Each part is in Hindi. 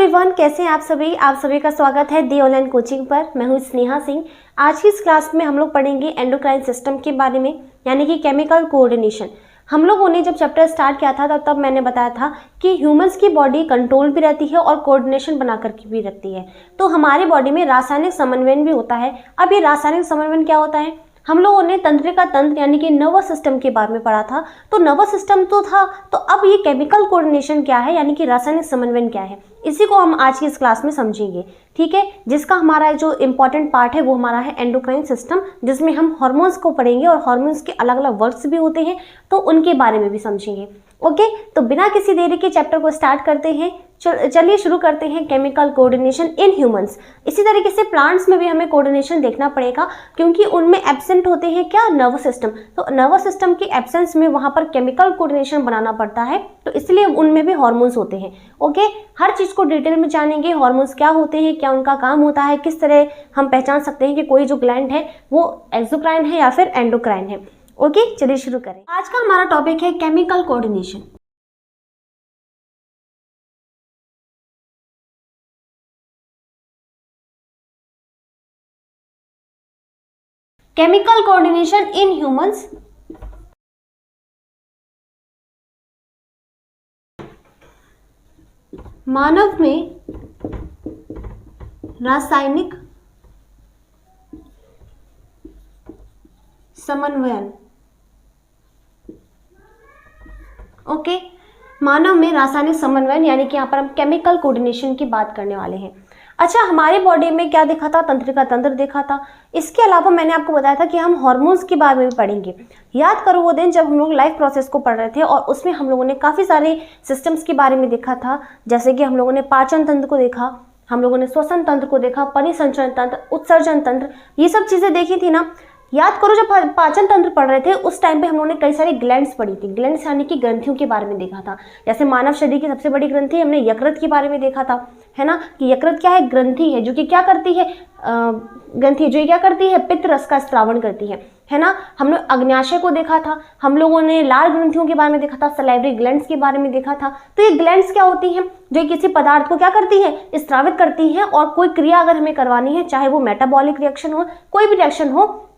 एवरीवन, कैसे हैं आप सभी का स्वागत है दी ऑनलाइन कोचिंग पर। मैं हूं स्नेहा सिंह। आज की इस क्लास में हम लोग पढ़ेंगे एंडोक्राइन सिस्टम के बारे में, यानी कि केमिकल कोऑर्डिनेशन। हम लोगों ने जब चैप्टर स्टार्ट किया था तब मैंने बताया था कि ह्यूमंस की बॉडी कंट्रोल भी रहती है और कोऑर्डिनेशन बना करके भी रहती है। तो हमारी बॉडी में रासायनिक समन्वयन भी होता है। अब ये रासायनिक समन्वयन क्या होता है? हम लोगों ने तंत्रिका तंत्र यानी कि नर्वस सिस्टम के बारे में पढ़ा था। तो नर्वस सिस्टम तो था, तो अब ये केमिकल कोऑर्डिनेशन क्या है, यानी कि रासायनिक समन्वयन क्या है, इसी को हम आज की इस क्लास में समझेंगे। ठीक है, जिसका हमारा जो इम्पॉर्टेंट पार्ट है वो हमारा है एंडोक्राइन सिस्टम, जिसमें हम हार्मोन्स को पढ़ेंगे और हार्मोन्स के अलग अलग वर्ड्स भी होते हैं, तो उनके बारे में भी समझेंगे। ओके, तो बिना किसी देरी के चैप्टर को स्टार्ट करते हैं। चलिए शुरू करते हैं केमिकल कोऑर्डिनेशन इन ह्यूमंस। इसी तरीके से प्लांट्स में भी हमें कोऑर्डिनेशन देखना पड़ेगा, क्योंकि उनमें एब्सेंट होते हैं क्या, नर्वस सिस्टम। तो नर्वस सिस्टम के एब्सेंस में वहां पर केमिकल कोऑर्डिनेशन बनाना पड़ता है, तो इसलिए उनमें भी हार्मोन्स होते हैं। ओके, हर चीज को डिटेल में जानेंगे। हार्मोन्स क्या होते हैं, क्या उनका काम होता है, किस तरह हम पहचान सकते हैं कि कोई जो ग्लैंड है वो एक्सोक्राइन है या फिर एंडोक्राइन है। ओके, चलिए शुरू करें। आज का हमारा टॉपिक है chemical coordination. Chemical coordination in humans. मानव में रासायनिक समन्वयन। ओके, मानव में रासायनिक समन्वयन यानी कि यहाँ पर हम केमिकल कोऑर्डिनेशन की बात करने वाले हैं। अच्छा, हमारे बॉडी में क्या देखा था? तंत्रिका तंत्र देखा था। इसके अलावा मैंने आपको बताया था कि हम हार्मोन्स के बारे में भी पढ़ेंगे। याद करो वो दिन जब हम लोग लाइफ प्रोसेस को पढ़ रहे थे और उसमें हम लोगों ने काफ़ी सारे सिस्टम्स के बारे में देखा था, जैसे कि हम लोगों ने पाचन तंत्र को देखा, हम लोगों ने श्वसन तंत्र को देखा, परिसंचरण तंत्र, उत्सर्जन तंत्र, ये सब चीज़ें देखी थी ना। याद करो जब पाचन तंत्र पढ़ रहे थे उस टाइम पे हम लोगों ने कई सारी ग्लैंड्स पढ़ी थी। ग्लैंड्स यानी कि ग्रंथियों के बारे में देखा था। जैसे मानव शरीर की सबसे बड़ी ग्रंथि हमने यकृत के बारे में देखा था, है ना, कि यकृत क्या है? ग्रंथि है, जो कि क्या करती है? ग्रंथि जो क्या करती है? पित्त रस का स्त्रावण करती है ना। हमने अग्न्याशय को देखा था, हम लोगों ने लाल ग्रंथियों के बारे में देखा था, सलाइवरी ग्लैंड्स के बारे में देखा था। तो ये ग्लैंड्स क्या होती हैं? जो किसी पदार्थ को क्या करती है? स्त्रावित करती है, और कोई क्रिया अगर हमें करवानी है, चाहे वो मेटाबॉलिक रिएक्शन हो, कोई भी रिएक्शन हो,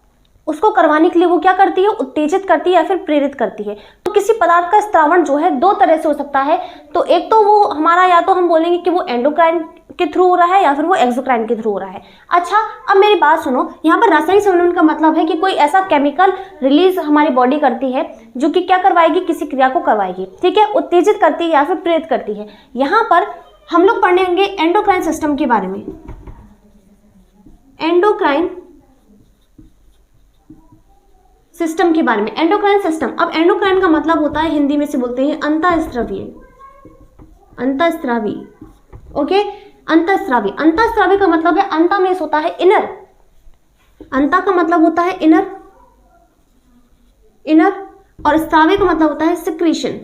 उसको करवाने के लिए वो क्या करती है? उत्तेजित करती है या फिर प्रेरित करती है। तो किसी पदार्थ का स्त्रावण जो है दो तरह से हो सकता है। तो एक तो वो हमारा, या तो हम बोलेंगे कि वो एंडोक्राइन के थ्रू हो रहा है या फिर वो एक्सोक्राइन के थ्रू हो रहा है। अच्छा, अब मेरी बात सुनो, यहाँ पर रासायनिक समन्वयन का मतलब है कि कोई ऐसा केमिकल रिलीज हमारी बॉडी करती है जो कि क्या करवाएगी? किसी क्रिया को करवाएगी। ठीक है, उत्तेजित करती है या फिर प्रेरित करती है। यहाँ पर हम लोग पढ़ेंगे एंडोक्राइन सिस्टम के बारे में। एंडोक्राइन सिस्टम के बारे में, एंडोक्राइन सिस्टम। अब एंडोक्राइन का मतलब होता है, हिंदी में से बोलते हैं अंतःस्रावी। अंतःस्रावी, ओके, अंतःस्रावी। अंतःस्रावी का मतलब है अंता में होता है इनर। अंता का मतलब होता है इनर, और स्रावी का मतलब होता है सिक्रीशन।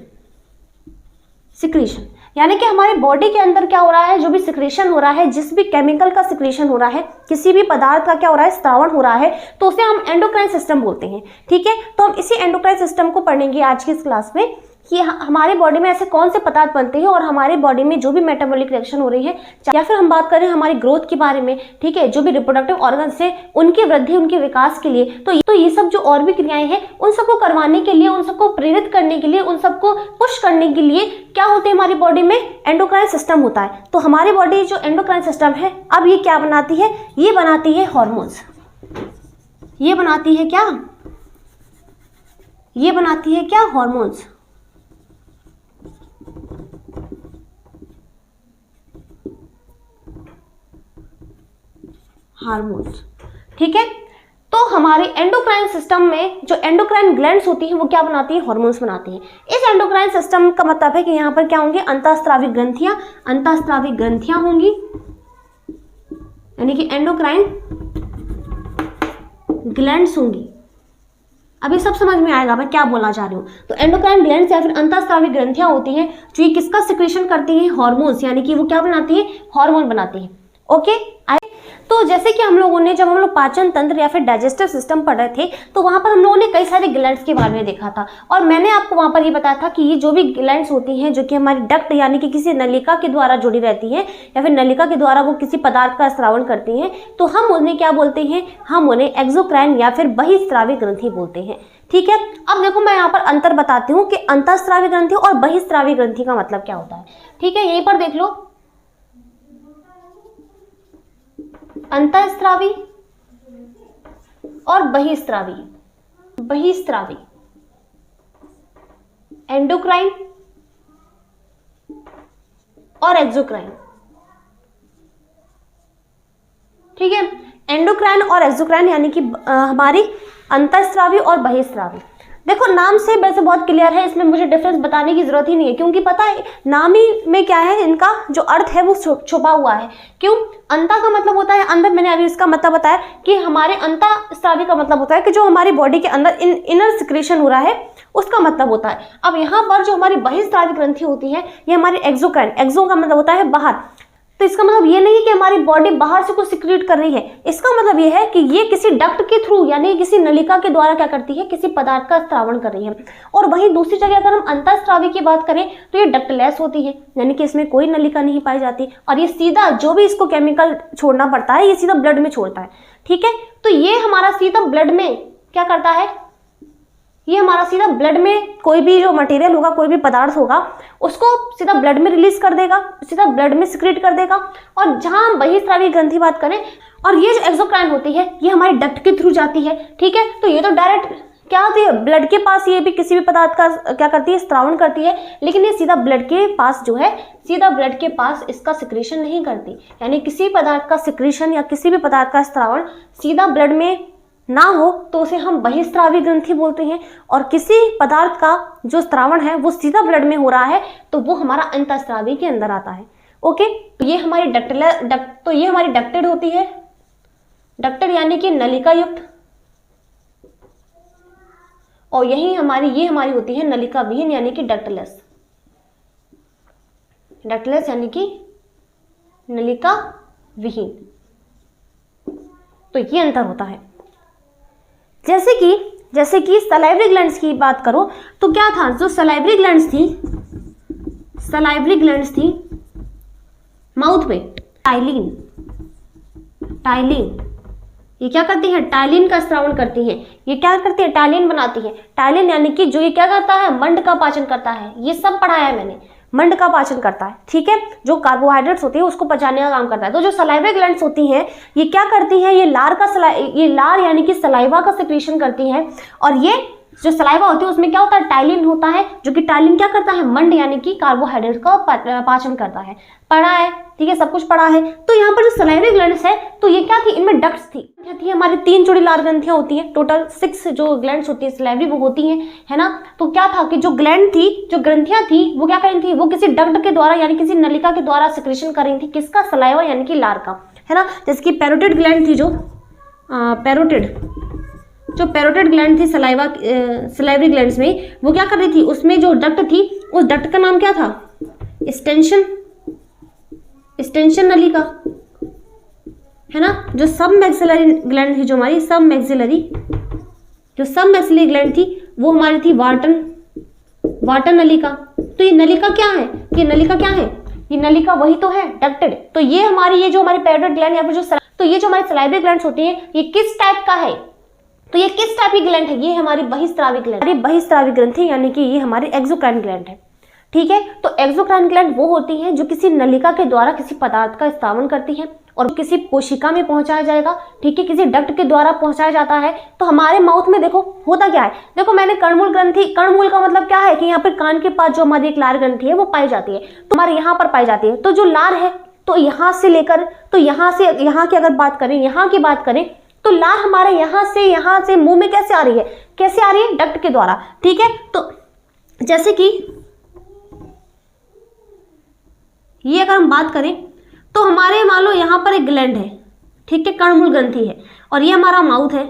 सिक्रीशन यानी कि हमारे बॉडी के अंदर क्या हो रहा है? जो भी सिक्रीशन हो रहा है, जिस भी केमिकल का सिक्रीशन हो रहा है, किसी भी पदार्थ का क्या हो रहा है? स्त्रावण हो रहा है, तो उसे हम एंडोक्राइन सिस्टम बोलते हैं। ठीक है, तो हम इसी एंडोक्राइन सिस्टम को पढ़ेंगे आज की इस क्लास में, कि हमारे बॉडी में ऐसे कौन से पदार्थ बनते हैं और हमारे बॉडी में जो भी मेटाबॉलिक रिएक्शन हो रही है, या फिर हम बात करें हमारी ग्रोथ के बारे में, ठीक है, जो भी रिप्रोडक्टिव ऑर्गन्स है उनकी वृद्धि, उनके विकास के लिए, तो ये सब जो और भी क्रियाएं हैं उन सबको करवाने के लिए, उन सबको प्रेरित करने के लिए, उन सबको पुश करने के लिए क्या होते हैं? हमारी बॉडी में एंडोक्राइन सिस्टम होता है। तो हमारी बॉडी जो एंडोक्राइन सिस्टम है, अब ये क्या बनाती है? ये बनाती है हार्मोन्स। ये बनाती है क्या? ये बनाती है क्या? हार्मोन्स। हार्मोन्स, ठीक है। तो हमारे एंडोक्राइन सिस्टम में जो एंडोक्राइन ग्लैंड्स होती हैं वो क्या बनाती है? हार्मोन्स बनाती हैं। इस एंडोक्राइन सिस्टम का मतलब है कि यहाँ पर क्या होंगे? अंतःस्रावी ग्रंथियां, अंतःस्रावी ग्रंथियां होंगी, यानी कि एंडोक्राइन ग्लैंड्स होंगी। अभी सब समझ में आएगा मैं क्या बोलना चाह रही हूँ। तो एंडोक्राइन ग्लैंड्स या फिर अंतःस्रावी ग्रंथियां होती हैं जो ये किसका सिक्रीशन करती हैं? हार्मोन्स, यानी कि वो क्या बनाती है? हार्मोन बनाती है। ओके, तो जैसे कि हम लोगों ने जब हम लोग पाचन तंत्र या फिर डाइजेस्टिव सिस्टम पढ़ रहे थे तो वहां पर हम लोगों ने कई सारे ग्लैंड्स के बारे में देखा था, और मैंने आपको वहां पर ये बताया था कि ये जो भी ग्लैंड्स होती हैं जो कि हमारी डक्ट यानी कि किसी नलिका के द्वारा जुड़ी रहती हैं या फिर नलिका के द्वारा वो किसी पदार्थ का स्रावन करती हैं, तो हम उन्हें क्या बोलते हैं, हम उन्हें एक्सोक्राइन या फिर बहिस्रावी ग्रंथि बोलते हैं। ठीक है, अब देखो मैं यहाँ पर अंतर बताती हूँ कि अंतःस्रावी ग्रंथि और बहिस्रावी ग्रंथि का मतलब क्या होता है। ठीक है, यहीं पर देख लो, अंतःस्रावी और बहिस्रावी, बहिस्रावी एंडोक्राइन और एक्सोक्राइन। ठीक है, एंडोक्राइन और एक्सोक्राइन यानी कि हमारी अंतःस्रावी और बहिस्रावी। देखो नाम से वैसे बहुत क्लियर है, इसमें मुझे डिफरेंस बताने की जरूरत ही नहीं है, क्योंकि पता है नाम ही में क्या है, इनका जो अर्थ है वो छुपा हुआ है। क्यों? अंता का मतलब होता है अंदर, मैंने अभी इसका मतलब बताया कि हमारे अंतःस्रावी का मतलब होता है कि जो हमारी बॉडी के अंदर इनर सिक्रेशन हो रहा है उसका मतलब होता है। अब यहाँ पर जो हमारी बहिस्रावी ग्रंथि होती है ये हमारी एक्सोक्राइन, एक्सो का मतलब होता है बाहर, तो इसका मतलब ये नहीं है कि हमारी बॉडी बाहर से कुछ सिक्रीट कर रही है, इसका मतलब ये है कि ये किसी डक्ट के थ्रू यानी किसी नलिका के द्वारा क्या करती है, किसी पदार्थ का स्रावण कर रही है। और वहीं दूसरी जगह अगर हम अंतःस्रावी की बात करें तो ये डक्टलेस होती है, यानी कि इसमें कोई नलिका नहीं पाई जाती, और ये सीधा जो भी इसको केमिकल छोड़ना पड़ता है ये सीधा ब्लड में छोड़ता है। ठीक है, तो ये हमारा सीधा ब्लड में क्या करता है, ये हमारा सीधा ब्लड में कोई भी जो मटेरियल होगा, कोई भी पदार्थ होगा, उसको सीधा ब्लड में रिलीज कर देगा, सीधा ब्लड में सिक्रेट कर देगा। और जहां हम बहिस्रावी ग्रंथि बात करें, और ये जो एक्सोक्राइन होती है ये हमारे डक्ट के थ्रू जाती है। ठीक है, तो ये तो डायरेक्ट क्या होती है, ब्लड के पास ये भी किसी भी पदार्थ का क्या करती है, स्रावण करती है, लेकिन ये सीधा ब्लड के पास जो है, सीधा ब्लड के पास इसका सिक्रेशन नहीं करती। यानी किसी पदार्थ का सिक्रेशन या किसी भी पदार्थ का स्रावण सीधा ब्लड में ना हो तो उसे हम बहिस्रावी ग्रंथि बोलते हैं, और किसी पदार्थ का जो स्रावण है वो सीधा ब्लड में हो रहा है तो वो हमारा अंतःस्रावी के अंदर आता है। ओके, तो ये हमारी तो ये हमारी डक्टेड होती है, डक्टेड यानी कि नलिका युक्त, और ये हमारी होती है नलिका विहीन यानी कि डक्टलेस, डक्टलेस यानी कि नलिका विहीन। तो ये अंतर होता है। जैसे कि सलाइवरी ग्लैंड्स की बात करो तो क्या था, जो सलाइवरी ग्लैंड्स थी माउथ में, टाइलिन, ये क्या करती है, टाइलिन का स्रावण करती है। ये क्या करती है, टाइलिन बनाती है। टाइलिन यानी कि जो ये क्या करता है, मंड का पाचन करता है। ये सब पढ़ाया है मैंने, मंड का पाचन करता है। ठीक है, जो कार्बोहाइड्रेट्स होती है उसको पचाने का काम करता है। तो जो सलाइवरी ग्लैंड्स होती हैं ये क्या करती हैं, ये लार यानी कि सलाइवा का सिक्रीशन करती हैं, और ये जो सलाइवा होती है उसमें क्या होता है, टाइलिन होता है, जो कि टाइलिन क्या करता है, मंड यानी कि कार्बोहाइड्रेट का पाचन करता है। पढ़ा है, ठीक है, सब कुछ पढ़ा है। तो यहाँ पर जो सलाइवरी ग्लैंड्स है तो ये क्या थी, इनमें डक्ट्स थी। क्या थी, हमारी 3 जोड़ी लार ग्रंथियां होती हैं, टोटल 6 जो ग्लैंड्स होती है सलाइवरी वो होती हैं, है ना। तो क्या था कि जो ग्लैंड थी, जो ग्रंथियां थी वो क्या कर रही थी, वो किसी डक्ट के द्वारा यानी किसी नलिका के द्वारा सिक्रेशन कर रही थी, किसका, सलाइवा यानी कि लार का, है ना। जैसे कि पैरोटिड ग्लैंड थी, जो पैरोटिड ग्लैंड थी सलाइवरी ग्लैंड्स में, वो क्या कर रही थी, उसमें जो डक्ट थी उस डक्ट का नाम क्या था, स्टेंशन नलिका, है ना। जो सब मैक्सिलरी ग्लैंड थी, जो हमारी सब मैक्सिलरी ग्लैंड थी वो हमारी थी वार्टन नलिका। तो ये नलिका क्या है, ये नलिका वही तो है, डक्टेड। तो ये जो हमारी पैरोटिड ग्लैंड या फिर तो ये जो हमारी सलाइवरी ग्लैंड्स होती है ये किस टाइप का है, तो ये किस टाइप की ग्लैंड है, ये हमारी बहिस्रावी ग्रंथि यानी कि ये हमारी एक्सोक्राइन ग्लैंड है। ठीक है, तो एक्सोक्राइन ग्लैंड वो होती है जो किसी नलिका के द्वारा किसी पदार्थ का स्रावण करती है और किसी कोशिका में पहुंचाया जाएगा। ठीक है, किसी डक्ट के द्वारा पहुंचाया जाता है। तो हमारे माउथ में देखो होता क्या है, देखो मैंने कर्णमूल का मतलब क्या है कि यहाँ पर कान के पास जो हमारी एक लार ग्रंथि है वो पाई जाती है, तो हमारे यहाँ पर पाई जाती है। तो जो लार है तो यहाँ से लेकर तो यहाँ की अगर बात करें तो लार हमारे यहाँ से मुंह में कैसे आ रही है, डक्ट के द्वारा। ठीक है, तो जैसे कि ये अगर हम बात करें तो हमारे मान लो यहाँ पर एक ग्लैंड है, ठीक है, कर्णमूल ग्रंथि है, और ये हमारा माउथ है।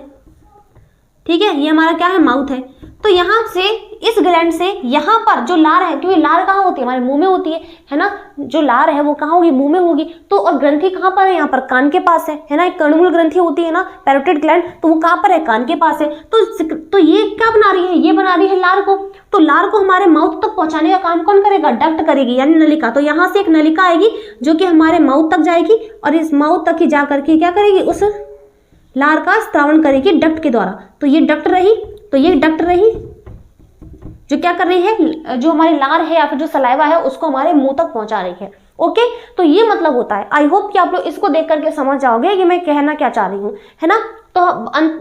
ठीक है, ये हमारा क्या है, माउथ है। तो यहाँ से इस ग्लैंड से यहाँ पर जो लार है, क्योंकि लार कहाँ होती है, हमारे मुंह में होती है ना, जो लार है वो कहाँ होगी, मुंह में होगी। तो और ग्रंथि कहाँ पर है, यहाँ पर कान के पास है ना, एक कर्णमूल ग्रंथि होती है ना, पैरोटिड ग्लैंड, तो वो कहाँ पर है, कान के पास है। तो ये क्या बना रही है, ये बना रही है लार को। तो लार को हमारे माउथ तक पहुंचाने का काम कौन करेगा, डक्ट करेगी, यानी नलिका। तो यहाँ से एक नलिका आएगी जो कि हमारे माउथ तक जाएगी और इस माउथ तक ही जा करके क्या करेगी, उस लार का स्त्रावण करेगी डक्ट के द्वारा। तो ये डक्ट रही, तो ये डक्ट रही जो क्या कर रही है, जो हमारी लार है या फिर जो सलाइवा है उसको हमारे मुंह तक पहुंचा रही है। ओके, तो ये मतलब होता है। आई होप कि आप लोग इसको देख करके समझ जाओगे कि मैं कहना क्या चाह रही हूँ, है ना। तो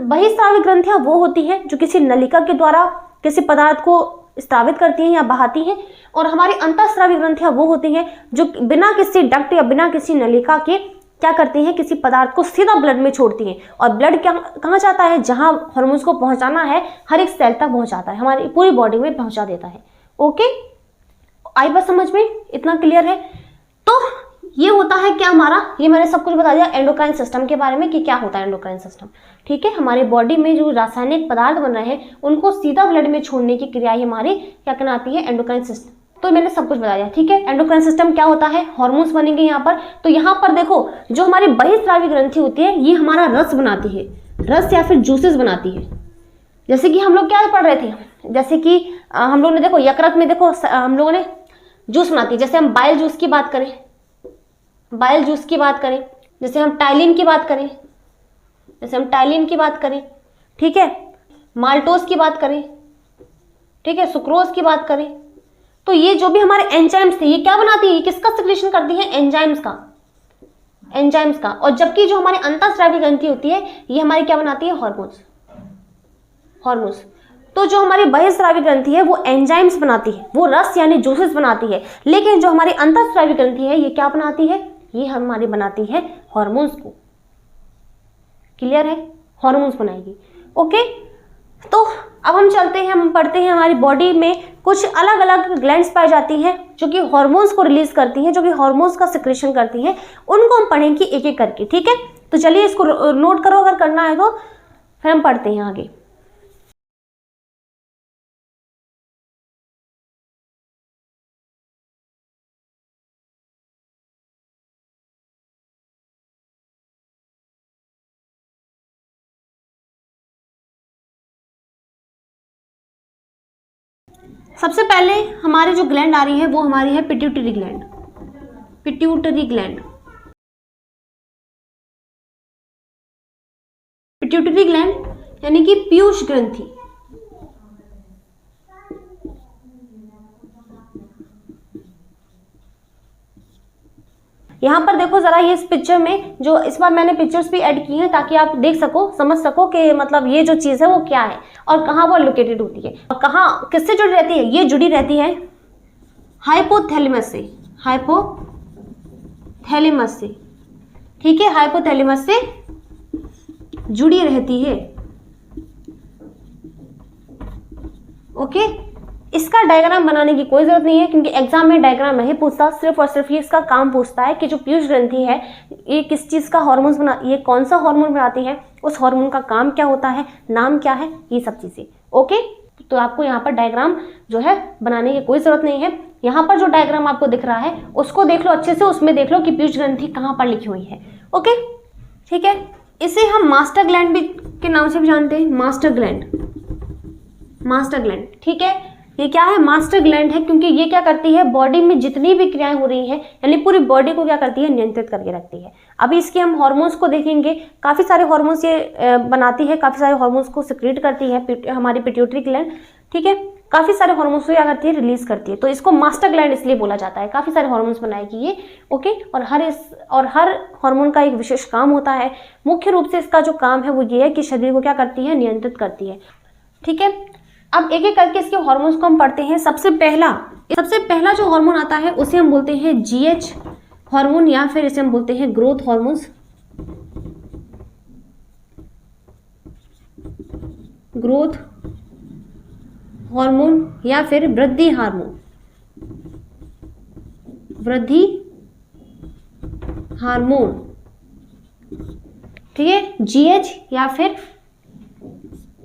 बहिस्रावी ग्रंथियां वो होती है जो किसी नलिका के द्वारा किसी पदार्थ को स्रावित करती हैं या बहाती हैं, और हमारी अंतःस्रावी ग्रंथियां वो होती हैं जो बिना किसी डक्ट या बिना किसी नलिका के क्या करती हैं, किसी पदार्थ को सीधा ब्लड में छोड़ती हैं। और ब्लड क्या कहाँ जाता है, जहां हार्मोन्स को पहुंचाना है हर एक सेल तक पहुंचाता है, हमारी पूरी बॉडी में पहुंचा देता है। ओके, आई बात समझ में, इतना क्लियर है। तो ये होता है क्या हमारा, ये मैंने सब कुछ बता दिया एंडोक्राइन सिस्टम के बारे में कि क्या होता है एंडोक्राइन सिस्टम। ठीक है, हमारे बॉडी में जो रासायनिक पदार्थ बन रहे हैं उनको सीधा ब्लड में छोड़ने की क्रिया ही हमारी क्या कहलाती है, एंडोक्राइन सिस्टम। तो मैंने सब कुछ बता दिया। ठीक है, एंडोक्राइन सिस्टम क्या होता है, हार्मोन्स बनेंगे यहाँ पर। तो यहाँ पर देखो, जो हमारी बहिस्रावी ग्रंथि होती है ये हमारा रस बनाती है, रस या फिर जूसेस बनाती है। जैसे कि हम लोग क्या पढ़ रहे थे, जैसे कि हम लोग ने देखो यकृत में देखो हम लोगों ने जूस बनाती है। जैसे हम बाइल जूस की बात करें, बाइल जूस की बात करें, जैसे हम टाइलिन की बात करें, जैसे हम टाइलिन की बात करें, ठीक है, माल्टोस की बात करें, ठीक है, सुक्रोज की बात करें, तो ये जो भी हमारे एंजाइम्स थे ये क्या बनाती है, ये किसका सिक्रेशन करती है, एंजाइम्स का, एंजाइम्स का। और जबकि जो हमारी अंतःस्रावी ग्रंथि होती है ये हमारी क्या बनाती है, हार्मोन्स, हार्मोन्स। तो जो हमारी बहिस्रावी ग्रंथि है वो एंजाइम्स बनाती है, वो रस यानी जूसेस बनाती है। लेकिन जो हमारी अंतःस्रावी ग्रंथि है ये क्या बनाती है, ये हमारी बनाती है हार्मोन्स को। क्लियर है, हार्मोन्स बनाएगी। ओके, तो अब हम चलते हैं, हम पढ़ते हैं हमारी बॉडी में कुछ अलग अलग ग्लैंड्स पाई जाती हैं जो कि हार्मोन्स को रिलीज करती हैं, जो कि हार्मोन्स का सिक्रेशन करती हैं। उनको हम पढ़ेंगे एक एक करके। ठीक है, तो चलिए इसको नोट करो अगर करना है तो, फिर हम पढ़ते हैं आगे। सबसे पहले हमारी जो ग्लैंड आ रही है वो हमारी है pituitary gland, pituitary gland. Pituitary gland यानी कि पीयूष ग्रंथि। यहाँ पर देखो जरा, ये इस पिक्चर में जो इस बार मैंने पिक्चर्स भी ऐड की हैं ताकि आप देख सको, समझ सको कि मतलब ये जो चीज़ है वो क्या है और कहाँ वो लोकेटेड होती है और कहाँ किससे जुड़ी रहती है। ये जुड़ी रहती है हाइपोथैलेमस से, हाइपोथैलेमस से। ठीक है, हाइपोथैलेमस से जुड़ी रहती है। ओके, इसका डायग्राम बनाने की कोई जरूरत नहीं है क्योंकि एग्जाम में डायग्राम नहीं पूछता, सिर्फ और सिर्फ ये इसका काम पूछता है कि जो पीयूष ग्रंथि है ये किस चीज का हार्मोन बना, ये कौन सा हार्मोन बनाती है, उस हार्मोन का काम क्या होता है, नाम क्या है, ये सब चीजें। ओके, तो आपको यहाँ पर डायग्राम जो है बनाने की कोई जरूरत नहीं है। यहाँ पर जो डायग्राम आपको दिख रहा है उसको देख लो अच्छे से, उसमें देख लो कि पीयूष ग्रंथि कहाँ पर लिखी हुई है। ओके, ठीक है, इसे हम मास्टर ग्लैंड भी के नाम से भी जानते हैं, मास्टर ग्लैंड, मास्टर ग्लैंड। ठीक है, ये क्या है, मास्टर ग्लैंड है क्योंकि ये क्या करती है, बॉडी में जितनी भी क्रियाएं हो रही हैं यानी पूरी बॉडी को क्या करती है, नियंत्रित करके रखती है। अभी इसके हम हार्मोन्स को देखेंगे, काफ़ी सारे हार्मोन्स ये बनाती है, काफ़ी सारे हार्मोन्स को सिक्रीट करती है हमारी पिट्यूटरी ग्लैंड। ठीक है, काफ़ी सारे हार्मोन्स को क्या करती है, रिलीज करती है। तो इसको मास्टर ग्लैंड इसलिए बोला जाता है, काफ़ी सारे हार्मोन्स बनाएगी ये। ओके, और हर हार्मोन का एक विशेष काम होता है। मुख्य रूप से इसका जो काम है वो ये है कि शरीर को क्या करती है, नियंत्रित करती है। ठीक है, अब एक एक करके इसके हार्मोन्स को हम पढ़ते हैं। सबसे पहला जो हार्मोन आता है उसे हम बोलते हैं GH हार्मोन या फिर इसे हम बोलते हैं ग्रोथ हार्मोन्स, ग्रोथ हार्मोन या फिर वृद्धि हार्मोन, वृद्धि हार्मोन। ठीक है, GH या फिर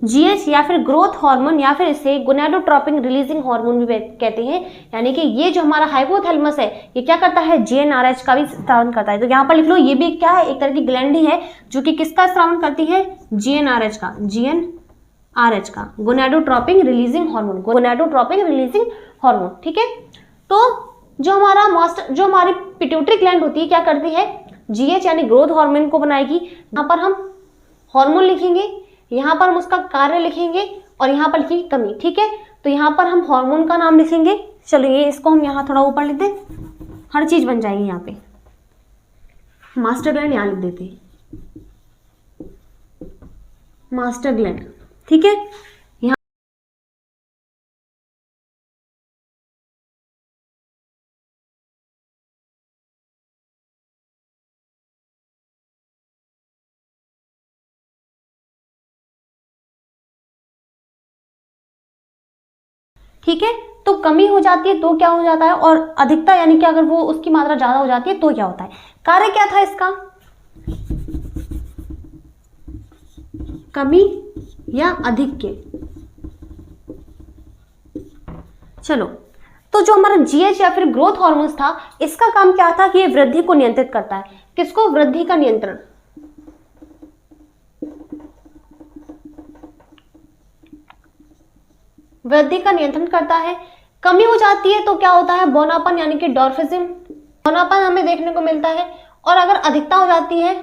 जीएच या फिर ग्रोथ हार्मोन या फिर इसे गोनाडोट्रोपिन रिलीजिंग हार्मोन भी कहते हैं। यानी कि ये जो हमारा हाइपोथैलेमस है ये क्या करता है, जीएनआरएच का भी स्रावन करता है। तो यहाँ पर लिख लो, ये भी क्या है, एक तरह की ग्लैंड ही है जो कि किसका स्रावन करती है, जीएनआरएच का, जीएनआरएच का, gonadotropin releasing hormone, gonadotropin releasing hormone. ठीक है, तो जो हमारी पिट्यूटरी ग्लैंड होती है क्या करती है, जीएच यानी ग्रोथ हार्मोन को बनाएगी। यहाँ पर हम हार्मोन लिखेंगे, यहाँ पर हम उसका कार्य लिखेंगे और यहाँ पर लिखेंगे कमी। ठीक है, तो यहाँ पर हम हार्मोन का नाम लिखेंगे। चलो ये इसको हम यहाँ थोड़ा ऊपर लिख दें, हर चीज बन जाएगी। यहाँ पे मास्टर ग्लैंड यहाँ लिख देते हैं, मास्टर ग्लैंड। ठीक है, यहाँ ठीक है, तो कमी हो जाती है तो क्या हो जाता है, और अधिकता यानी कि अगर वो उसकी मात्रा ज्यादा हो जाती है तो क्या होता है। कार्य क्या था इसका, कमी या अधिक के। चलो, तो जो हमारा जीएच या फिर ग्रोथ हार्मोन्स था इसका काम क्या था कि ये वृद्धि को नियंत्रित करता है। किसको, वृद्धि का नियंत्रण। वृद्धि का नियंत्रण करता है। कमी हो जाती है तो क्या होता है, बौनापन यानी कि डॉर्फिज्म, बौनापन हमें देखने को मिलता है। और अगर अधिकता हो जाती है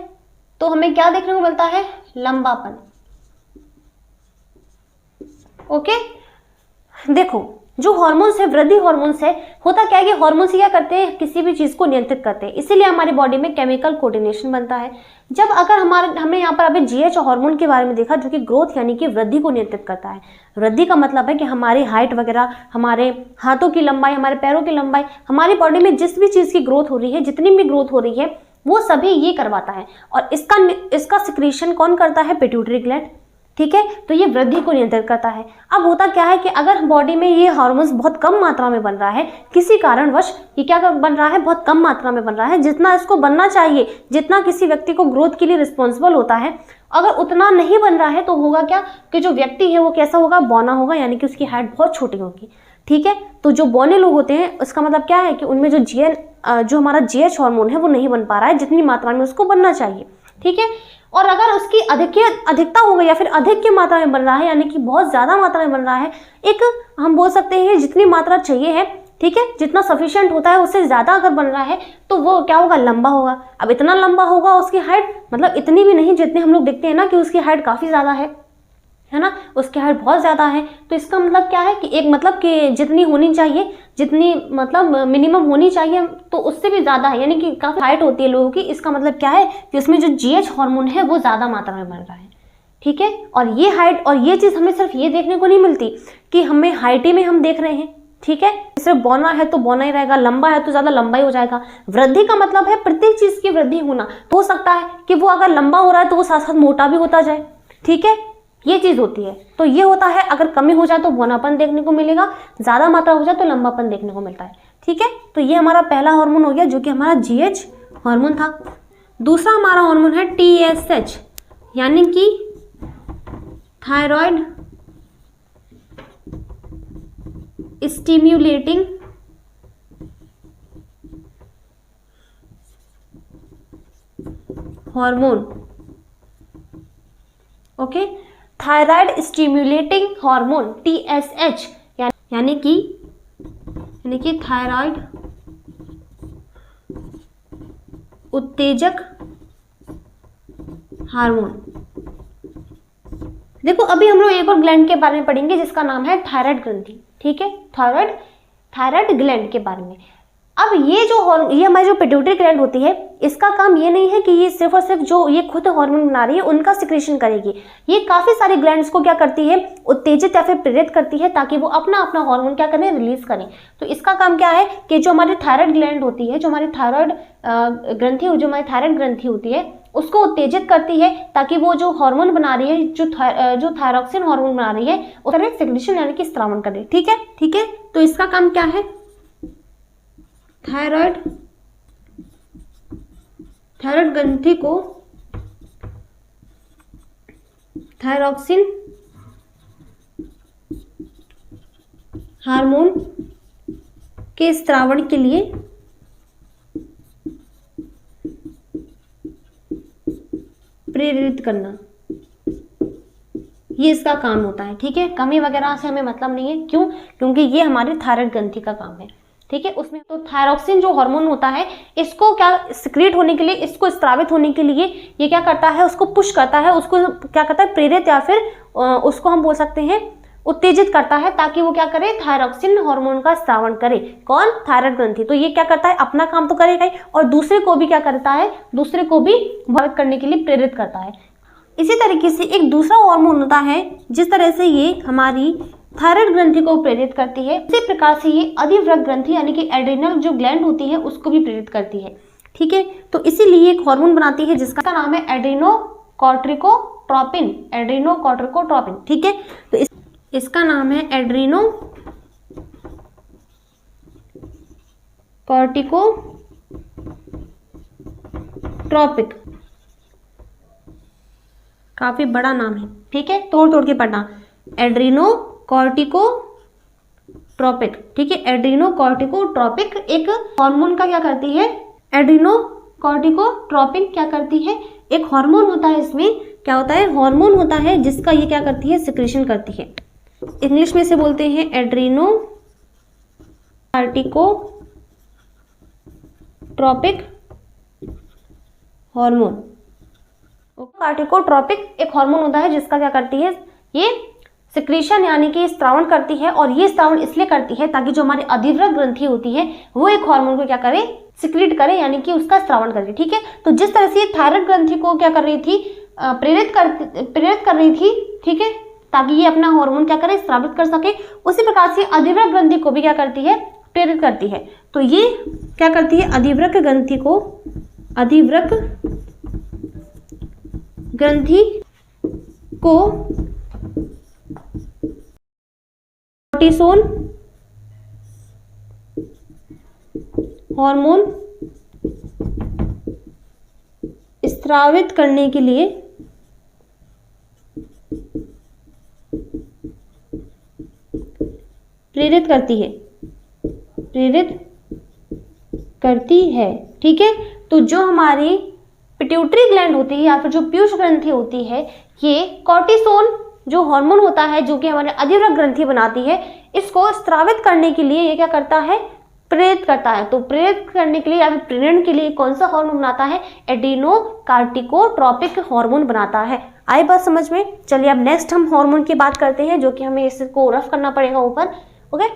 तो हमें क्या देखने को मिलता है, लंबापन। ओके, देखो जो हॉर्मोन्स है, वृद्धि हॉर्मोन्स है, होता क्या है कि हॉर्मोन्स क्या करते हैं, किसी भी चीज को नियंत्रित करते हैं। इसीलिए हमारी बॉडी में केमिकल कोऑर्डिनेशन बनता है। जब अगर हमने यहाँ पर अभी जीएच हार्मोन के बारे में देखा जो कि ग्रोथ यानी कि वृद्धि को नियंत्रित करता है। वृद्धि का मतलब है कि हमारी हाइट वगैरह, हमारे हाथों की लंबाई, हमारे पैरों की लंबाई, हमारी बॉडी में जिस भी चीज की ग्रोथ हो रही है, जितनी भी ग्रोथ हो रही है, वो सभी ये करवाता है। और इसका सिक्रीशन कौन करता है, पिट्यूटरी ग्लैंड। ठीक है, तो ये वृद्धि को नियंत्रित करता है। अब होता क्या है कि अगर बॉडी में ये हार्मोन्स बहुत कम मात्रा में बन रहा है, किसी कारणवश ये क्या बन रहा है, बहुत कम मात्रा में बन रहा है, जितना इसको बनना चाहिए, जितना किसी व्यक्ति को ग्रोथ के लिए रिस्पॉन्सिबल होता है, अगर उतना नहीं बन रहा है तो होगा क्या कि जो व्यक्ति है वो कैसा होगा, बौना होगा, यानी कि उसकी हाइट बहुत छोटी होगी। ठीक है, तो जो बौने लोग होते हैं उसका मतलब क्या है कि उनमें जो हमारा जीएच हार्मोन है वो नहीं बन पा रहा है जितनी मात्रा में उसको बनना चाहिए। ठीक है, और अगर उसकी अधिकता हो गई या फिर अधिक की मात्रा में बन रहा है, यानी कि बहुत ज्यादा मात्रा में बन रहा है, एक हम बोल सकते हैं जितनी मात्रा चाहिए है, ठीक है, जितना सफिशिएंट होता है उससे ज्यादा अगर बन रहा है तो वो क्या होगा, लंबा होगा। अब इतना लंबा होगा, उसकी हाइट मतलब इतनी भी नहीं जितने हम लोग देखते हैं ना कि उसकी हाइट काफी ज्यादा है ना, उसकी हाइट बहुत ज्यादा है। तो इसका मतलब क्या है कि एक मतलब कि जितनी होनी चाहिए, जितनी मतलब मिनिमम होनी चाहिए, तो उससे भी ज्यादा है, यानी कि काफी हाइट होती है लोगों की। इसका मतलब क्या है कि उसमें जो जीएच हार्मोन है वो ज्यादा मात्रा में बन रहा है। ठीक है, और ये हाइट और ये चीज हमें सिर्फ ये देखने को नहीं मिलती कि हमें हाइट ही में हम देख रहे हैं। ठीक है, सिर्फ बौना है तो बौना ही रहेगा, लंबा है तो ज्यादा लंबा ही हो जाएगा। वृद्धि का मतलब है प्रत्येक चीज की वृद्धि होना। तो हो सकता है कि वो अगर लंबा हो रहा है तो वो साथ साथ मोटा भी होता जाए। ठीक है, ये चीज होती है। तो ये होता है, अगर कमी हो जाए तो बौनापन देखने को मिलेगा, ज्यादा मात्रा हो जाए तो लंबापन देखने को मिलता है। ठीक है, तो ये हमारा पहला हार्मोन हो गया जो कि हमारा जीएच हार्मोन था। दूसरा हमारा हार्मोन है टीएसएच, यानी कि thyroid stimulating hormone. Okay, thyroid stimulating hormone TSH, यानी कि थायराइड उत्तेजक हार्मोन। देखो अभी हम लोग एक और ग्लैंड के बारे में पढ़ेंगे जिसका नाम है थायराइड ग्रंथि। ठीक है, थायराइड ग्लैंड के बारे में। अब ये हमारी जो पिट्यूटरी ग्लैंड होती है, इसका काम ये नहीं है कि ये सिर्फ और सिर्फ जो ये खुद हार्मोन बना रही है उनका सिक्रेशन करेगी। ये काफी सारे ग्लैंड्स को क्या करती है, उत्तेजित या फिर प्रेरित करती है ताकि वो अपना अपना हार्मोन क्या करें, रिलीज करें। तो इसका काम क्या है कि जो हमारी थायराइड ग्लैंड होती है, जो हमारी थायराइड ग्रंथि होती है, उसको उत्तेजित करती है ताकि वो जो हार्मोन बना रही है, जो थायरॉक्सिन हार्मोन बना रही है, उसका सिक्रेशन यानी कि स्रावन करे। ठीक है, तो इसका काम क्या है, थायराइड ग्रंथि को थायरॉक्सिन हार्मोन के स्रावण के लिए प्रेरित करना, ये इसका काम होता है। ठीक है, कमी वगैरह से हमें मतलब नहीं है, क्यों? क्योंकि ये हमारी थायराइड ग्रंथि का काम है। ठीक है, उसमें तो थायरॉक्सिन जो हार्मोन होता है, इसको क्या सिक्रीट होने के लिए, इसको स्रावित होने के लिए ये क्या करता है, उसको पुश करता है, उसको क्या करता है, प्रेरित या फिर उसको हम बोल सकते हैं उत्तेजित करता है, ताकि वो क्या करे, थायरॉक्सिन हार्मोन का स्रावण करे। कौन? थायराइड ग्रंथि। तो ये क्या करता है, अपना काम तो करेगा ही, और दूसरे को भी क्या करता है, दूसरे को भी प्रभावित करने के लिए प्रेरित करता है। इसी तरीके से एक दूसरा हार्मोन होता है, जिस तरह से ये हमारी थायराइड ग्रंथि को प्रेरित करती है, उसी प्रकार से ये अधिवृक्क ग्रंथि यानी कि एड्रिनल जो ग्लैंड होती है उसको भी प्रेरित करती है। ठीक है, तो इसीलिए एक हार्मोन बनाती है जिसका नाम है एड्रेनोकॉर्टिकोट्रोपिन। एड्रेनोकॉर्टिकोट्रोपिन। ठीक है, तो इसका नाम है एड्रेनोकॉर्टिकोट्रोपिक। काफी बड़ा नाम है। ठीक है, तोड़ तोड़ के पढ़ना। एड्रेनोकॉर्टिकोट्रोपिक। ठीक है, एड्रेनोकॉर्टिकोट्रोपिक एक हार्मोन का क्या करती है, एड्रेनोकॉर्टिकोट्रोपिन क्या करती है, एक हार्मोन होता है। इसमें क्या होता है, हार्मोन होता है जिसका ये क्या करती है, सिक्रीशन करती है। इंग्लिश में से बोलते हैं एड्रेनोकॉर्टिकोट्रोपिक हार्मोन। कॉर्टिकोट्रोपिक एक हार्मोन होता है जिसका क्या करती है, ये सिक्रीशन यानी कि स्त्रावण करती है, और ये स्त्रावण इसलिए करती है ताकि जो हमारी अधिवृक्क ग्रंथि होती है वो एक हार्मोन को क्या करे, सिक्रीट करे, यानी कि उसका स्त्रावण करे। ठीक है, तो जिस तरह से ये थायराइड ग्रंथि को क्या कर रही थी, प्रेरित कर रही थी, ठीक है, ताकि ये अपना हार्मोन क्या करे, स्रावित कर सके, उसी प्रकार से अधिवृक्क ग्रंथि को भी क्या करती है, प्रेरित करती है। तो ये क्या करती है, अधिवृक्क ग्रंथि को, अधिवृक्क ग्रंथि को कोर्टिसोन हार्मोन स्रावित करने के लिए प्रेरित करती है। ठीक है, तो जो हमारी पिट्यूटरी ग्लैंड होती है या फिर जो पीयूष ग्रंथि होती है, ये कॉर्टिसोन जो हार्मोन होता है जो कि हमारे अधिवृक्क ग्रंथि बनाती है, इसको स्रावित करने के लिए ये क्या करता है, प्रेरित करता है। तो प्रेरित करने के लिए या फिर प्रेरण के लिए कौन सा हार्मोन बनाता है, एड्रेनोकॉर्टिकोट्रोपिक हार्मोन बनाता है। आई बात समझ में? चलिए अब नेक्स्ट हम हार्मोन की बात करते हैं, जो कि हमें इसको रफ करना पड़ेगा ऊपर। ओके,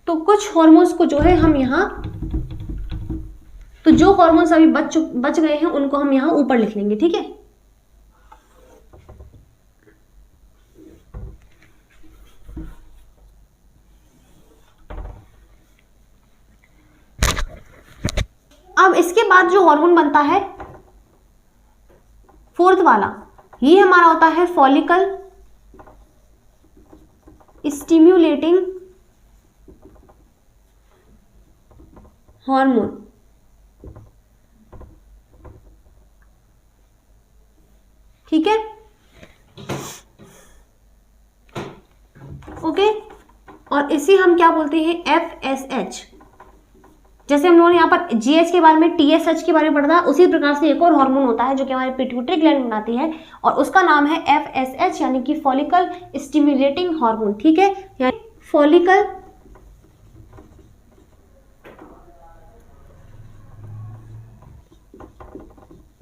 तो कुछ हार्मोन्स को जो है हम यहाँ, तो जो हार्मोन्स अभी बच गए हैं उनको हम यहाँ ऊपर लिख लेंगे। ठीक है, अब इसके बाद जो हार्मोन बनता है फोर्थ वाला, ये हमारा होता है फॉलिकल स्टिम्युलेटिंग हार्मोन। ठीक है, ओके, और इसे हम क्या बोलते हैं, FSH। जैसे हम लोगों ने यहाँ पर GH के बारे में, TSH के बारे में पढ़ा था, उसी प्रकार से एक और हार्मोन होता है जो कि हमारे पिट्यूटरी ग्लैंड बनाती है, और उसका नाम है FSH यानी कि फॉलिकल स्टिम्युलेटिंग हार्मोन। ठीक है, यानी फॉलिकल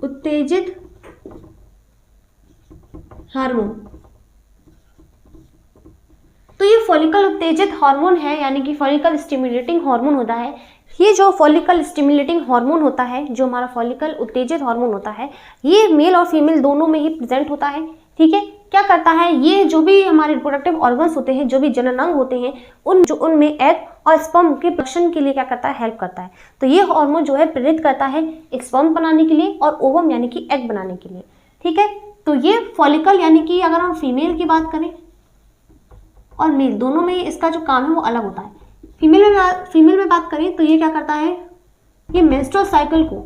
उत्तेजित हार्मोन। तो ये फॉलिकल उत्तेजित हार्मोन है, यानी कि फॉलिकल स्टिम्युलेटिंग हार्मोन होता है। ये जो फॉलिकल स्टिम्युलेटिंग हार्मोन होता है, जो हमारा फॉलिकल उत्तेजित हार्मोन होता है, ये मेल और फीमेल दोनों में ही प्रेजेंट होता है। ठीक है, क्या करता है, ये जो भी हमारे रिप्रोडक्टिव ऑर्गन्स होते हैं, जो भी जननांग होते हैं, उनमें एग और स्पर्म के प्रोडक्शन के लिए क्या करता है, हेल्प करता है। तो ये हार्मोन जो है प्रेरित करता है एक स्पर्म बनाने के लिए और ओवम यानी कि एग बनाने के लिए। ठीक है, तो ये फॉलिकल यानी कि अगर हम फीमेल की बात करें और मेल, दोनों में इसका जो काम है वो अलग होता है। फीमेल में बात करें तो ये क्या करता है, ये मेंस्ट्रुअल साइकिल को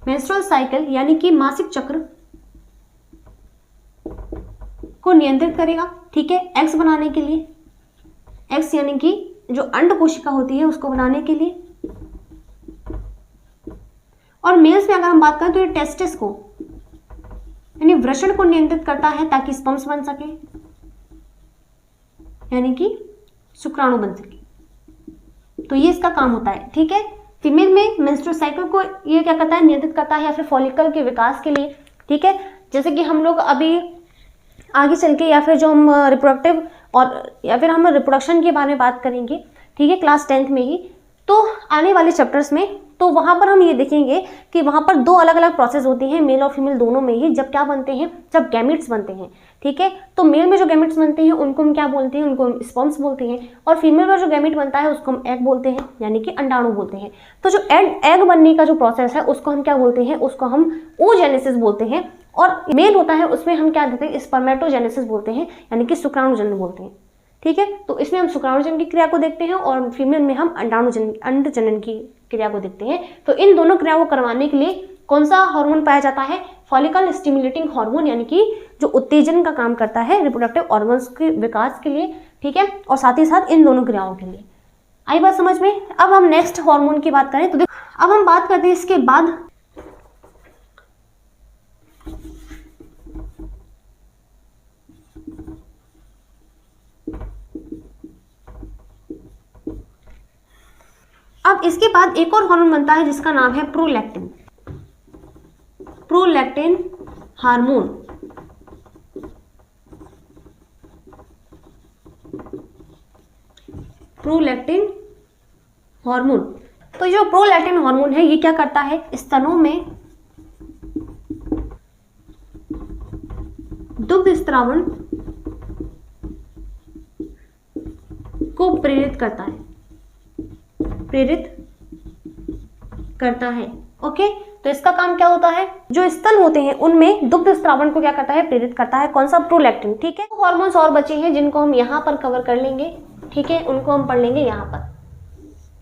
मेंस्ट्रुअल साइकिल यानी कि मासिक चक्र को नियंत्रित करेगा, ठीक है, एग्स बनाने के लिए, एग्स यानी कि जो अंड कोशिका होती है उसको बनाने के लिए। और मेल्स में अगर हम बात करें तो ये टेस्टिस को यानी वृषण को नियंत्रित करता है ताकि स्पर्म्स बन सके, यानी कि शुक्राणु बन सके। तो ये इसका काम होता है, ठीक है। फीमेल में मेंस्ट्रुअल साइकिल को ये क्या करता है, नियंत्रित करता है, या फिर फॉलिकल के विकास के लिए, ठीक है। जैसे कि हम लोग अभी आगे चल के या फिर जो हम रिप्रोडक्टिव और या फिर हम रिप्रोडक्शन के बारे में बात करेंगे, ठीक है, क्लास 10th में ही, तो आने वाले चैप्टर्स में, तो वहाँ पर हम ये देखेंगे कि वहाँ पर दो अलग अलग प्रोसेस होती हैं मेल और फीमेल दोनों में ही, जब क्या बनते हैं, जब गैमेट्स बनते हैं, ठीक है। तो मेल में जो गैमेट्स बनते हैं उनको हम क्या बोलते हैं, उनको हम स्पर्म्स बोलते हैं, और फीमेल में जो गैमेट बनता है उसको हम एग बोलते हैं, यानी कि अंडाणु बोलते हैं। तो जो एग बनने का जो प्रोसेस है उसको हम क्या बोलते हैं, उसको हम oogenesis बोलते हैं, और मेल होता है उसमें हम क्या देते हैं, स्पर्मेटोजेनेसिस बोलते हैं, यानी कि शुक्राणु जन्म बोलते हैं, ठीक है। तो इसमें हम शुक्राणु जन्म की क्रिया को देखते हैं और फीमेल में हम अंड जनन की क्रिया को देखते हैं। तो इन दोनों क्रिया को करवाने के लिए कौन सा हार्मोन पाया जाता है, फॉलिकल स्टिमुलेटिंग हार्मोन, यानी कि जो उत्तेजन का काम करता है रिप्रोडक्टिव ऑर्गन्स के विकास के लिए, ठीक है, और साथ ही साथ इन दोनों क्रियाओं के लिए। आई बात समझ में। अब हम नेक्स्ट हार्मोन की बात करें तो अब हम बात करते हैं इसके बाद अब इसके बाद एक और हार्मोन बनता है जिसका नाम है prolactin, prolactin hormone. Prolactin hormone, तो जो प्रोलैक्टिन हार्मोन है ये क्या करता है, स्तनों में दुग्ध स्त्रावण को प्रेरित करता है, प्रेरित करता है, ओके। तो इसका काम क्या होता है, जो स्तन होते हैं उनमें दुग्ध स्त्रावण को क्या करता है, प्रेरित करता है, कौन सा, प्रोलैक्टिन, ठीक है। हार्मोन्स और बचे हैं जिनको हम यहाँ पर कवर कर लेंगे, ठीक है, उनको हम पढ़ लेंगे यहाँ पर।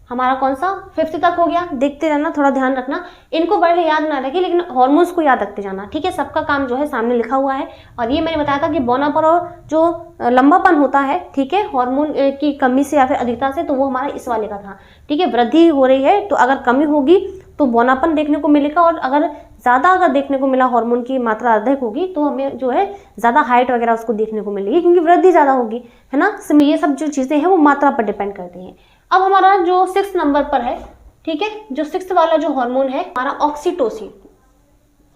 हमारा कौन सा 5th तक हो गया, देखते रहना, थोड़ा ध्यान रखना, इनको पहले याद ना रखिए लेकिन हार्मोन्स को याद रखते जाना, ठीक है। सबका काम जो है सामने लिखा हुआ है, और ये मैंने बताया था कि बौनापन और जो लंबापन होता है, ठीक है, हार्मोन की कमी से या फिर अधिकता से, तो वो हमारा इस वाले का था, ठीक है। वृद्धि हो रही है तो अगर कमी होगी तो बौनापन देखने को मिलेगा, और अगर ज़्यादा देखने को मिला हार्मोन की मात्रा अधिक होगी तो हमें जो है ज़्यादा हाइट वगैरह उसको देखने को मिलेगी, क्योंकि वृद्धि ज़्यादा होगी, है ना। ये सब जो चीज़ें हैं वो मात्रा पर डिपेंड करती हैं। अब हमारा जो 6th नंबर पर है, ठीक है, जो 6th वाला जो हार्मोन है हमारा oxytocin,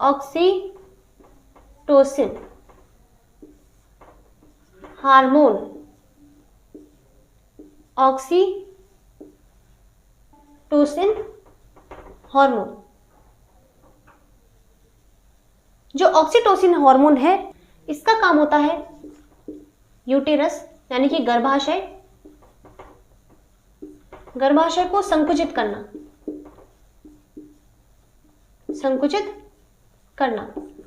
oxytocin hormone, oxytocin hormone. जो ऑक्सीटोसिन हार्मोन है इसका काम होता है यूटेरस यानी कि गर्भाशय, गर्भाशय को संकुचित करना, संकुचित करना,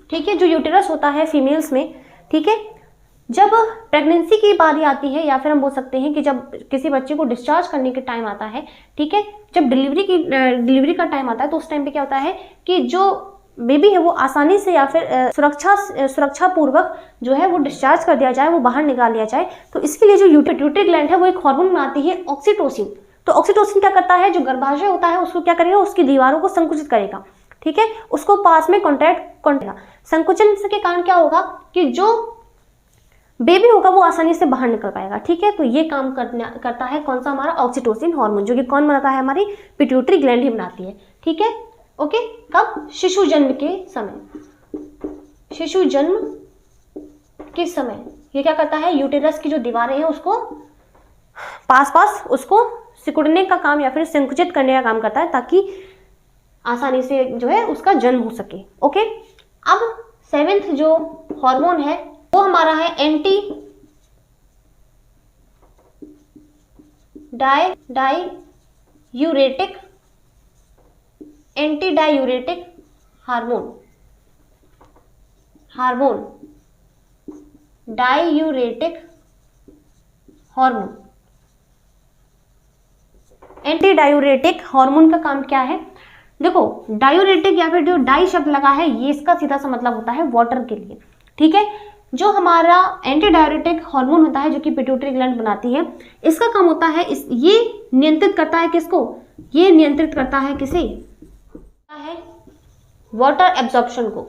ठीक है। जो यूटेरस होता है फीमेल्स में, ठीक है, जब प्रेगनेंसी की बारी आती है या फिर हम बोल सकते हैं कि जब किसी बच्चे को डिस्चार्ज करने के टाइम आता है, ठीक है, जब डिलीवरी का टाइम आता है तो उस टाइम पे क्या होता है कि जो बेबी है वो आसानी से या फिर सुरक्षा पूर्वक जो है वो डिस्चार्ज कर दिया जाए, वो बाहर निकाल लिया जाए। तो इसके लिए जो पिट्यूटरी ग्लैंड है वो एक हार्मोन बनाती है ऑक्सीटोसिन। तो ऑक्सीटोसिन क्या करता है, जो गर्भाशय होता है उसको क्या करेगा, उसकी दीवारों को संकुचित करेगा, ठीक है, उसको पास में कॉन्ट्रैक्ट। संकुचन के कारण क्या होगा कि जो बेबी होगा वो आसानी से बाहर निकल पाएगा, ठीक है। तो ये काम करता है कौन सा, हमारा ऑक्सीटोसिन हार्मोन, जो कि कौन बनाता है, हमारी पिट्यूटरी ग्लैंड ही बनाती है, ठीक है, ओके। कब, शिशु जन्म के समय, शिशु जन्म के समय ये क्या करता है, यूटेरस की जो दीवारें हैं उसको पास उसको सिकुड़ने का काम या फिर संकुचित करने का काम करता है, ताकि आसानी से जो है उसका जन्म हो सके, ओके। अब 7th जो हार्मोन है वो हमारा है anti diuretic hormone, diuretic hormone. Anti diuretic hormone का काम क्या है, देखो डायूरेटिक या फिर जो डाई शब्द लगा है ये इसका सीधा सा मतलब होता है वाटर के लिए, ठीक है। जो हमारा एंटी डायूरेटिक हार्मोन होता है जो कि पिट्यूटरी ग्लैंड बनाती है, इसका काम होता है ये नियंत्रित करता है किसको, ये नियंत्रित करता है किसे, है वाटर एब्जॉर्प्शन को,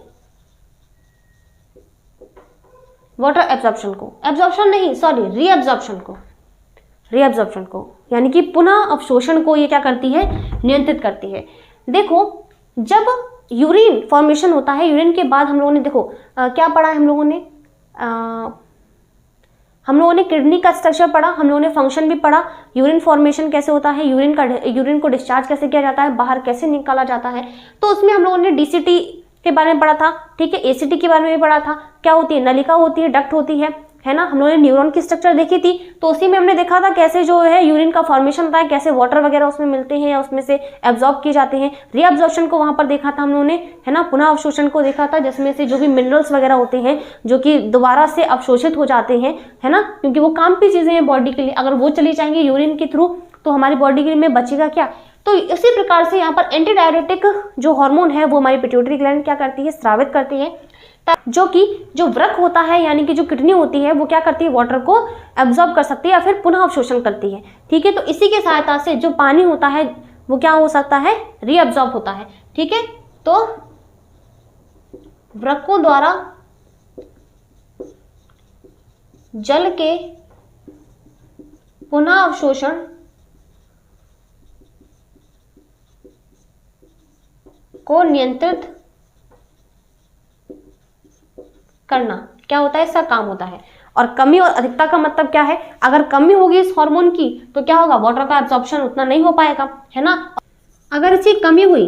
वाटर एब्जॉर्प्शन को, एब्जॉर्प्शन नहीं सॉरी रीअब्जॉर्प्शन को, रीअब्जॉर्प्शन को यानी कि पुनः अवशोषण को ये क्या करती है, नियंत्रित करती है। देखो जब यूरिन फॉर्मेशन होता है, यूरिन के बाद हम लोगों ने देखो क्या पढ़ा है हम लोगों ने किडनी का स्ट्रक्चर पढ़ा, हम लोगों ने फंक्शन भी पढ़ा, यूरिन फॉर्मेशन कैसे होता है, यूरिन को डिस्चार्ज कैसे किया जाता है, बाहर कैसे निकाला जाता है। तो उसमें हम लोगों ने डीसीटी के बारे में पढ़ा था, ठीक है, एसीटी के बारे में भी पढ़ा था, क्या होती है, नलिका होती है, डक्ट होती है ना। हम लोगों ने न्यूरॉन की स्ट्रक्चर देखी थी, तो उसी में हमने देखा था कैसे जो है यूरिन का फॉर्मेशन होता है, कैसे वाटर वगैरह उसमें मिलते हैं या उसमें से एब्जॉर्ब किए जाते हैं। रीअब्जॉर्प्शन को वहां पर देखा था हम लोगों ने, है ना, पुनः अवशोषण को देखा था, जिसमें से जो भी मिनरल्स वगैरह होते हैं जो कि दोबारा से अवशोषित हो जाते हैं, है ना, क्योंकि वो काम की चीजें हैं बॉडी के लिए, अगर वो चली जाएंगी यूरिन के थ्रू तो हमारी बॉडी के लिए बचेगा क्या। तो इसी प्रकार से यहाँ पर एंटी डायरेटिक जो हार्मोन है वो हमारी पिट्यूटरी ग्लैंड क्या करती है, स्रावित करती है, जो कि जो वृक्क होता है यानी कि जो किडनी होती है वो क्या करती है, वाटर को एब्जॉर्ब कर सकती है या फिर पुनः अवशोषण करती है, ठीक है। तो इसी के सहायता से जो पानी होता है वो क्या हो सकता है, रीअब्जॉर्ब होता है, ठीक है। तो वृक्कों द्वारा जल के पुनः अवशोषण को नियंत्रित करना क्या होता है, इसका काम होता है। और कमी और अधिकता का मतलब क्या है, अगर कमी होगी इस हार्मोन की तो क्या होगा, वाटर का एब्जॉर्प्शन उतना नहीं हो पाएगा, है ना। अगर इसकी कमी हुई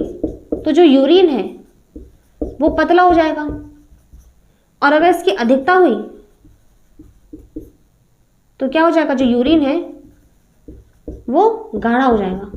तो जो यूरिन है वो पतला हो जाएगा, और अगर इसकी अधिकता हुई तो क्या हो जाएगा, जो यूरिन है वो गाढ़ा हो जाएगा।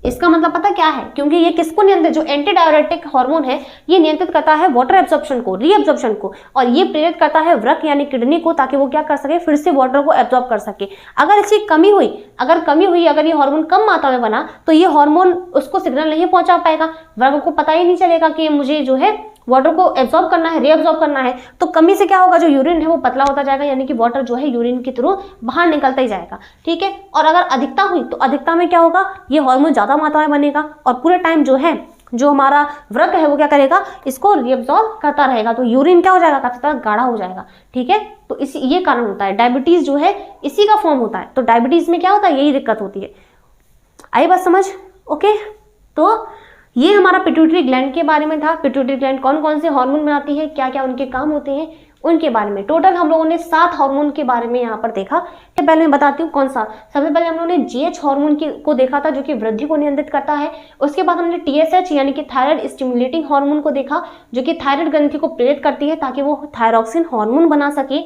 इसका मतलब पता क्या है, क्योंकि ये किसको नियंत्रित, जो एंटी डायरेटिक हार्मोन है ये नियंत्रित करता है वाटर एब्जॉर्प्शन को, रीअब्जॉर्प्शन को, और ये प्रेरित करता है वृक्क यानी किडनी को, ताकि वो क्या कर सके, फिर से वाटर को एब्जॉर्ब कर सके। अगर इसकी कमी हुई, अगर ये हार्मोन कम मात्रा में बना तो ये हार्मोन उसको सिग्नल नहीं पहुंचा पाएगा, वृक्क को पता ही नहीं चलेगा कि मुझे जो है वाटर को एब्जॉर्ब करना है, रीअब्जॉर्ब करना है। तो कमी से क्या होगा, जो यूरिन है वो पतला होता जाएगा, यानी कि वाटर जो है यूरिन के थ्रू बाहर निकलता ही जाएगा, ठीक है। और अगर अधिकता हुई तो अधिकता में क्या होगा, ये हार्मोन ज्यादा मात्रा में बनेगा और पूरे टाइम जो है जो हमारा वृक्क है वो क्या करेगा, इसको रीअब्जॉर्ब करता रहेगा, तो यूरिन क्या हो जाएगा, काफी ज्यादा गाढ़ा हो जाएगा, ठीक है। तो ये कारण होता है, डायबिटीज जो है इसी का फॉर्म होता है। तो डायबिटीज में क्या होता है, यही दिक्कत होती है। आई बात समझ, ओके। तो ये हमारा पिट्यूटरी ग्लैंड के बारे में था। पिट्यूटरी ग्लैंड कौन कौन से हार्मोन बनाती है, क्या क्या उनके काम होते हैं, उनके बारे में टोटल हम लोगों ने 7 हार्मोन के बारे में यहाँ पर देखा। पहले मैं बताती हूँ कौन सा। सबसे पहले हम लोगों ने जीएच हार्मोन को देखा था जो कि वृद्धि को नियंत्रित करता है। उसके बाद हमने टीएसएच यानी कि थायराइड स्टिमुलेटिंग हार्मोन को देखा जो कि थायराइड ग्रंथि को प्रेरित करती है ताकि वो थायरॉक्सिन हार्मोन बना सके।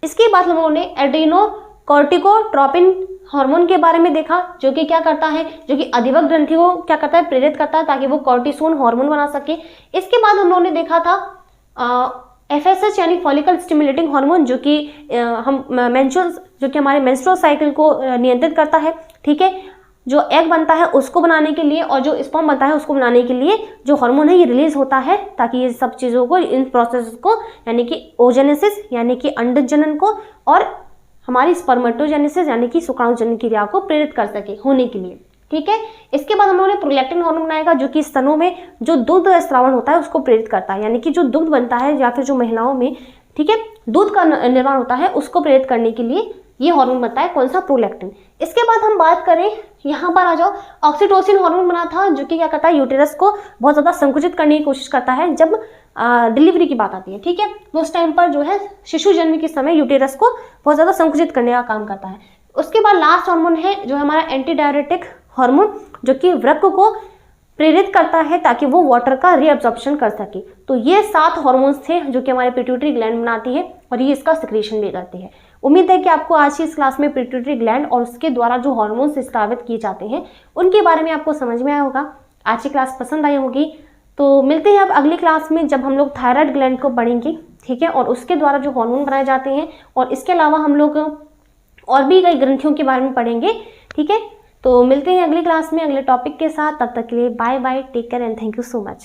इसके बाद हम लोगों ने एड्रेनोकॉर्टिकोट्रोपिन हार्मोन के बारे में देखा जो कि क्या करता है, जो कि अधिवक ग्रंथि को क्या करता है, प्रेरित करता है ताकि वो कॉर्टिसोन हार्मोन बना सके। इसके बाद हम लोगों ने देखा था एफएसएच यानी फॉलिकल स्टिमुलेटिंग हार्मोन जो कि जो कि हमारे मेंस्ट्रुअल साइकिल को नियंत्रित करता है, ठीक है। जो एग बनता है उसको बनाने के लिए और जो स्पर्म बनता है उसको बनाने के लिए जो हार्मोन है ये रिलीज होता है ताकि ये सब चीज़ों को, इन प्रोसेस को यानी कि ओजेनेसिस यानी कि अंडज जनन को और हमारी स्पर्मेटोजेनेसिस यानी कि शुक्राणु जनन क्रिया को प्रेरित कर सके होने के लिए, ठीक है। इसके बाद हम लोगों ने प्रोलैक्टिन हार्मोन बनाएगा जो कि स्तनों में जो दुग्ध स्रावण होता है उसको प्रेरित करता है, यानी कि जो दुग्ध बनता है या फिर जो महिलाओं में, ठीक है, दूध का निर्माण होता है उसको प्रेरित करने के लिए ये हार्मोन बनता है, कौन सा, प्रोलैक्टिन। इसके बाद हम बात करें, यहाँ पर आ जाओ, ऑक्सीटोसिन हार्मोन बना था जो कि क्या करता है, यूटेरस को बहुत ज़्यादा संकुचित करने की कोशिश करता है जब डिलीवरी की बात आती है, ठीक है। तो उस टाइम पर जो है शिशु जन्म के समय यूटेरस को बहुत ज़्यादा संकुचित करने का काम करता है। उसके बाद लास्ट हार्मोन है जो हमारा एंटी डायरेटिक हार्मोन जो कि वृक्क को प्रेरित करता है ताकि वो वाटर का रीअब्जॉर्प्शन कर सके। तो ये 7 हार्मोन्स थे जो कि हमारे पिट्यूटरी ग्लैंड बनाती है और ये इसका सिक्रेशन भी करती है। उम्मीद है कि आपको आज की इस क्लास में पिट्यूटरी ग्लैंड और उसके द्वारा जो हार्मोन्स स्रावित किए जाते हैं उनके बारे में आपको समझ में आया होगा। आज की क्लास पसंद आई होगी। तो मिलते हैं अब अगली क्लास में जब हम लोग थायराइड ग्लैंड को पढ़ेंगे, ठीक है, और उसके द्वारा जो हार्मोन बनाए जाते हैं और इसके अलावा हम लोग और भी कई ग्रंथियों के बारे में पढ़ेंगे, ठीक है। तो मिलते हैं अगली क्लास में अगले टॉपिक के साथ, तब तक के लिए bye bye, take care and thank you so much.